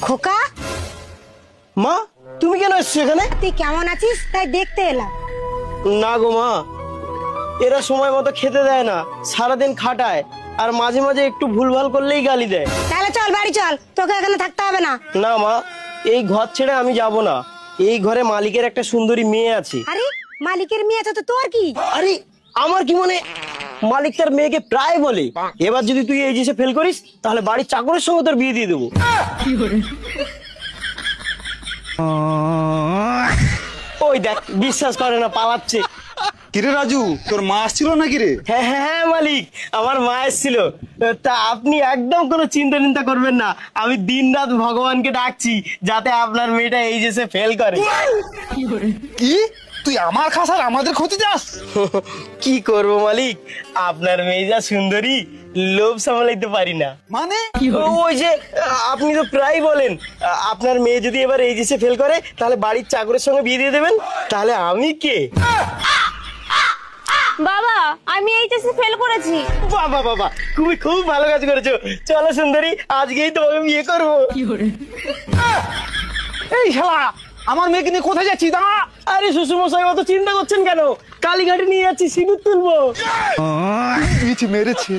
খোকা, মা তুমি কেন এসছো এখানে? তুই কেমন আছিস তাই দেখতে এলাম। না গো মা, এরা সময় মতো খেতে দেয় না, সারাদিন খাটায়, আর মাঝে মাঝে একটু ভুলভাল করলেই গালি দেয়। তাহলে চল বাড়ি চল, তোকে এখানে থাকতে হবে না। না মা, এই ঘর ছেড়ে আমি যাব না। এই ঘরে মালিকের একটা সুন্দরী মেয়ে আছে। আরে মালিকের মেয়ে আছে তো তোর কি? আরে আমার কি মনে, মালিক তার মেয়েকে প্রায় বলে, এবার যদি তুই এই জিনিসে ফেল করিস তাহলে বাড়ির চাকরের সঙ্গে তোর বিয়ে দিয়ে দেবো। ওই দেখ, বিশ্বাস করে না, পালাচ্ছে। কিরে রাজু, তোর মা আসছিল নাকি রে? হ্যাঁ হ্যাঁ হ্যাঁ মালিক, আমার মা এসেছিল। তা আপনি একদম কোনো চিন্তা করবেন না, আমি দিনরাত ভগবানকে ডাকছি যাতে আপনার মেয়েটা এই যে ফেল করে। কি তুই আমার খাস আর আমাদের ক্ষতি চাস? কি করব মালিক, আপনার মেয়ে যা সুন্দরী, লোভ সামলাইতে পারি না। মানে ওই যে আপনি তো প্রায় বলেন আপনার মেয়ে যদি এবার এই যে ফেল করে তাহলে বাড়ির চাকরের সঙ্গে বিয়ে দিয়ে দেবেন, তাহলে আমি কে? বাবা, আমি এইচএসসি ফেল করেছি। বাবা বাবা, তুমি খুব ভালো কাজ করেছো। চলো সুন্দরী, আজকেই তোমাকে বিয়ে করবো। এই শালা, আমার মেয়েকে নিয়ে কোথায় যাচ্ছি? দাঁড়া। আরে শ্বশুরমশাই, অত চিন্তা করছেন কেন? কালীঘাটে নিয়ে যাচ্ছি, সিঁদুর তুলবো। মেরেছে।